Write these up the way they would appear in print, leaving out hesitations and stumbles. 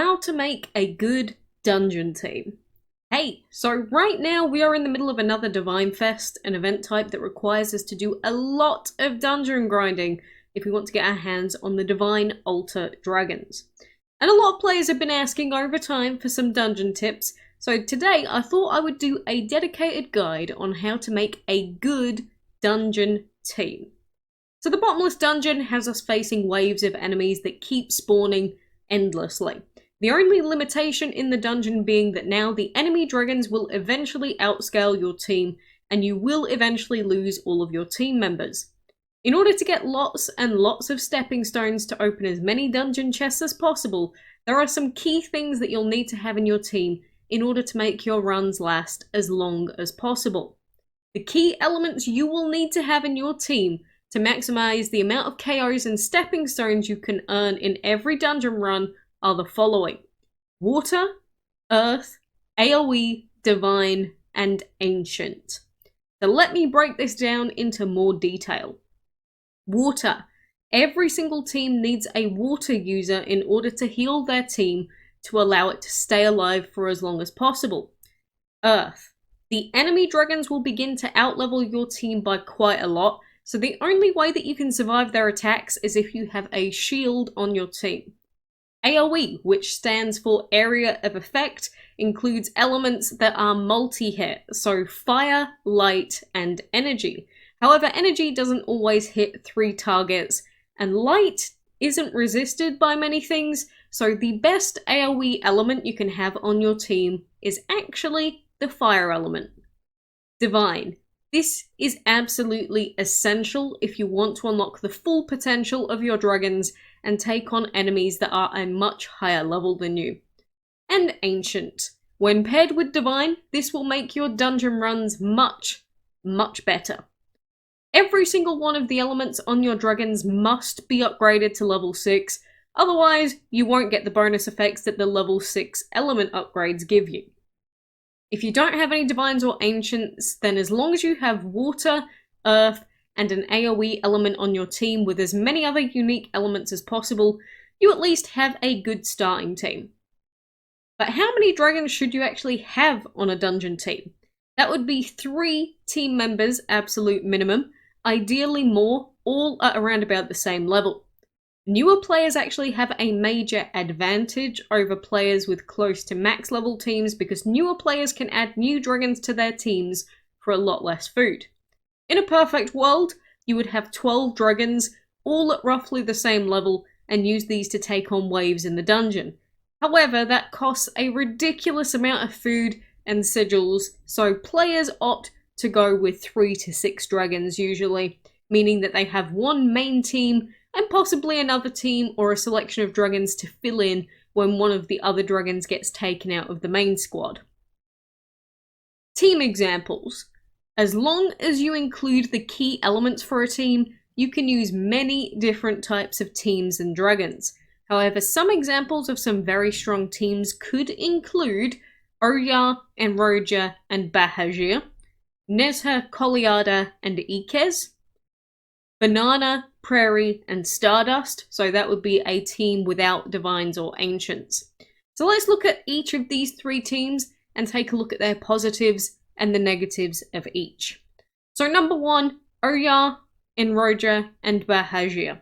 how to make a good dungeon team. Hey, so right now we are in the middle of another Divine Fest, an event type that requires us to do a lot of dungeon grinding if we want to get our hands on the Divine Altar Dragons. And a lot of players have been asking over time for some dungeon tips, so today I thought I would do a dedicated guide on how to make a good dungeon team. So the Bottomless Dungeon has us facing waves of enemies that keep spawning endlessly. The only limitation in the dungeon being that now the enemy dragons will eventually outscale your team and you will eventually lose all of your team members. In order to get lots and lots of stepping stones to open as many dungeon chests as possible, there are some key things that you'll need to have in your team in order to make your runs last as long as possible. The key elements you will need to have in your team to maximize the amount of KOs and stepping stones you can earn in every dungeon run are the following: Water, Earth, AoE, Divine, and Ancient. So let me break this down into more detail. Water. Every single team needs a water user in order to heal their team to allow it to stay alive for as long as possible. Earth. The enemy dragons will begin to outlevel your team by quite a lot, so the only way that you can survive their attacks is if you have a shield on your team. AoE, which stands for Area of Effect, includes elements that are multi-hit, so fire, light, and energy. However, energy doesn't always hit 3 targets, and light isn't resisted by many things, so the best AoE element you can have on your team is actually the fire element. Divine. This is absolutely essential if you want to unlock the full potential of your dragons and take on enemies that are a much higher level than you. And Ancient. When paired with Divine, this will make your dungeon runs much, much better. Every single one of the elements on your dragons must be upgraded to level 6, otherwise you won't get the bonus effects that the level 6 element upgrades give you. If you don't have any Divines or Ancients, then as long as you have Water, Earth, and an AoE element on your team with as many other unique elements as possible, you at least have a good starting team. But how many dragons should you actually have on a dungeon team? That would be 3 team members, absolute minimum, ideally more, all at around about the same level. Newer players actually have a major advantage over players with close to max level teams because newer players can add new dragons to their teams for a lot less food. In a perfect world, you would have 12 dragons, all at roughly the same level, and use these to take on waves in the dungeon. However, that costs a ridiculous amount of food and sigils, so players opt to go with 3 to 6 dragons usually, meaning that they have one main team and possibly another team or a selection of dragons to fill in when one of the other dragons gets taken out of the main squad. Team examples. As long as you include the key elements for a team, you can use many different types of teams and dragons. However, some examples of some very strong teams could include Oya, Enroja, and Bahajir, Nezha, Koliada, and Ikez, Banana, Prairie, and Stardust, so that would be a team without Divines or Ancients. So let's look at each of these 3 teams and take a look at their positives and the negatives of each. So number 1, Oya, Enroja, and Bahajir.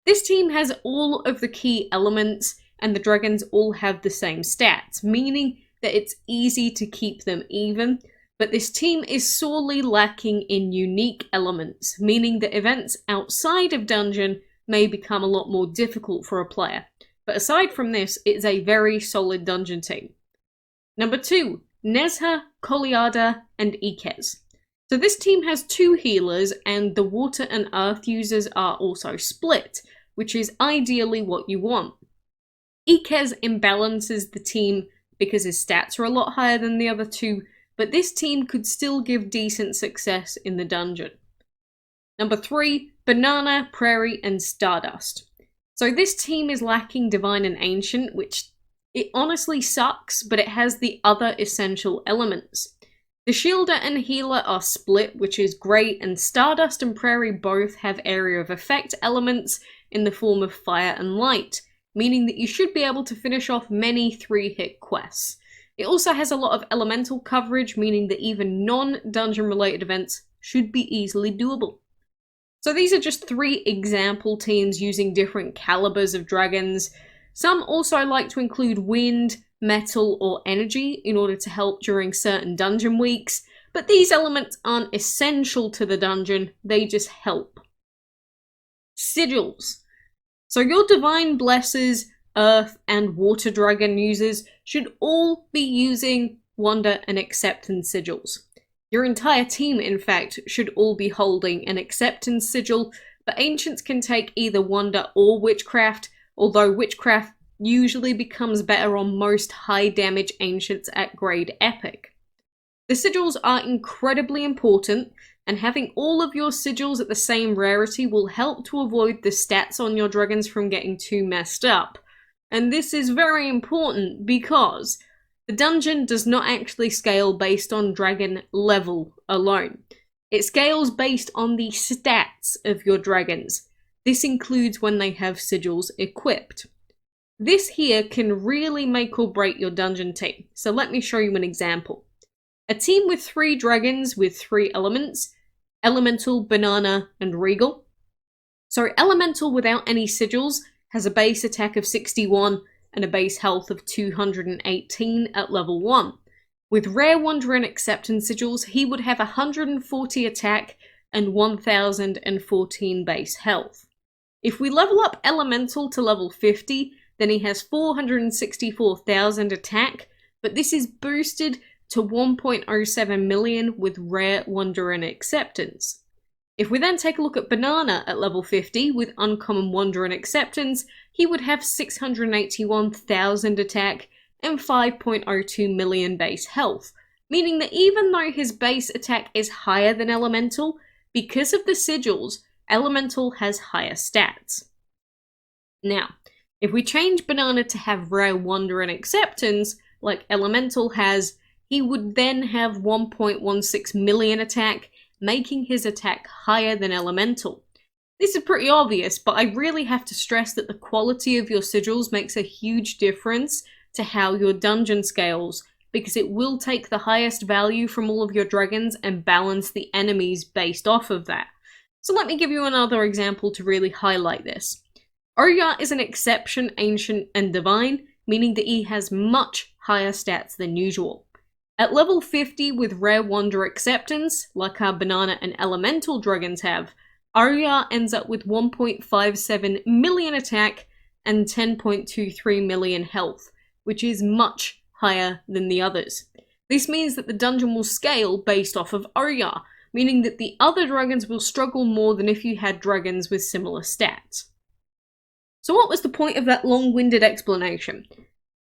This team has all of the key elements and the dragons all have the same stats, meaning that it's easy to keep them even, but this team is sorely lacking in unique elements, meaning that events outside of dungeon may become a lot more difficult for a player. But aside from this, it's a very solid dungeon team. Number 2, Nezha, Koliada, and Ikez. So this team has 2 healers and the water and earth users are also split, which is ideally what you want. Ikez imbalances the team because his stats are a lot higher than the other 2, but this team could still give decent success in the dungeon. Number 3, Banana, Prairie, and Stardust. So this team is lacking Divine and Ancient, which it honestly sucks, but it has the other essential elements. The Shielder and Healer are split, which is great, and Stardust and Prairie both have Area of Effect elements in the form of fire and light. meaning that you should be able to finish off many 3-hit quests. It also has a lot of elemental coverage, meaning that even non-dungeon related events should be easily doable. So these are just 3 example teams using different calibers of dragons. Some also like to include wind, metal, or energy in order to help during certain dungeon weeks, but these elements aren't essential to the dungeon, they just help. Sigils. So your Divine Blessers, Earth, and Water Dragon users should all be using Wonder and Acceptance Sigils. Your entire team, in fact, should all be holding an Acceptance Sigil, but Ancients can take either Wonder or Witchcraft, although Witchcraft usually becomes better on most high damage Ancients at grade Epic. The sigils are incredibly important, and having all of your sigils at the same rarity will help to avoid the stats on your dragons from getting too messed up. And this is very important because the dungeon does not actually scale based on dragon level alone. It scales based on the stats of your dragons. This includes when they have sigils equipped. This here can really make or break your dungeon team, so let me show you an example. A team with 3 dragons with 3 elements, Elemental, Banana, and Regal. So Elemental without any sigils has a base attack of 61 and a base health of 218 at level 1. With Rare Wonder and Acceptance sigils, he would have 140 attack and 1014 base health. If we level up Elemental to level 50, then he has 464,000 attack, but this is boosted to 1.07 million with Rare Wonder and Acceptance. If we then take a look at Banana at level 50 with Uncommon Wonder and Acceptance, he would have 681,000 attack and 5.02 million base health, meaning that even though his base attack is higher than Elemental, because of the sigils, Elemental has higher stats. Now, if we change Banana to have Rare Wonder and Acceptance, like Elemental has, he would then have 1.16 million attack, making his attack higher than Elemental. This is pretty obvious, but I really have to stress that the quality of your sigils makes a huge difference to how your dungeon scales, because it will take the highest value from all of your dragons and balance the enemies based off of that. So let me give you another example to really highlight this. Oya is an exception, ancient, and divine, meaning that he has much higher stats than usual. At level 50 with Rare Wonder Acceptance, like our Banana and Elemental dragons have, Oya ends up with 1.57 million attack and 10.23 million health, which is much higher than the others. This means that the dungeon will scale based off of Oya, meaning that the other dragons will struggle more than if you had dragons with similar stats. So what was the point of that long-winded explanation?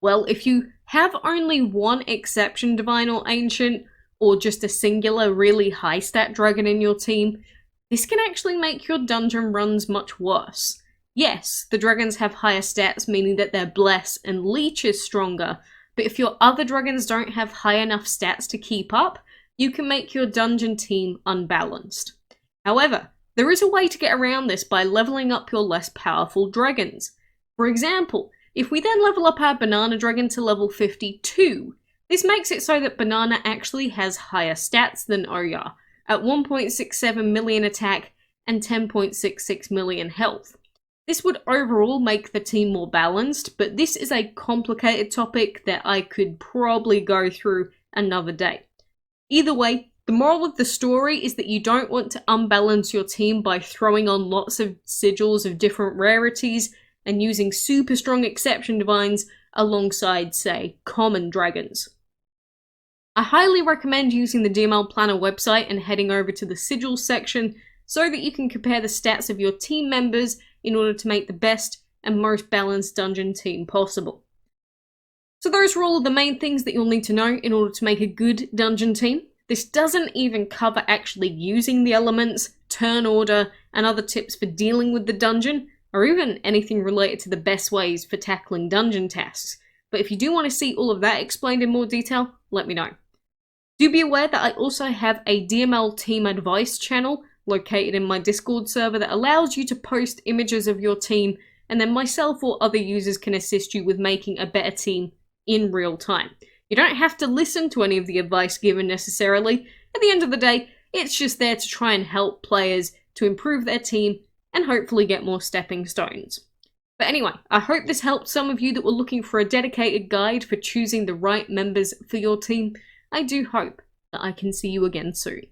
Well, if you have only one exception divine or ancient, or just a singular really high stat dragon in your team, this can actually make your dungeon runs much worse. Yes, the dragons have higher stats, meaning that their Bless and Leech is stronger, but if your other dragons don't have high enough stats to keep up, you can make your dungeon team unbalanced. However, there is a way to get around this by leveling up your less powerful dragons. For example, if we then level up our Banana Dragon to level 52, this makes it so that Banana actually has higher stats than Oya, at 1.67 million attack and 10.66 million health. This would overall make the team more balanced, but this is a complicated topic that I could probably go through another day. Either way, the moral of the story is that you don't want to unbalance your team by throwing on lots of sigils of different rarities and using super strong exception divines alongside, say, common dragons. I highly recommend using the DML Planner website and heading over to the sigils section so that you can compare the stats of your team members in order to make the best and most balanced dungeon team possible. So those are all of the main things that you'll need to know in order to make a good dungeon team. This doesn't even cover actually using the elements, turn order, and other tips for dealing with the dungeon, or even anything related to the best ways for tackling dungeon tasks. But if you do want to see all of that explained in more detail, let me know. Do be aware that I also have a DML team advice channel located in my Discord server that allows you to post images of your team and then myself or other users can assist you with making a better team in real time. You don't have to listen to any of the advice given necessarily. At the end of the day, it's just there to try and help players to improve their team and hopefully get more stepping stones. But anyway, I hope this helped some of you that were looking for a dedicated guide for choosing the right members for your team. I do hope that I can see you again soon.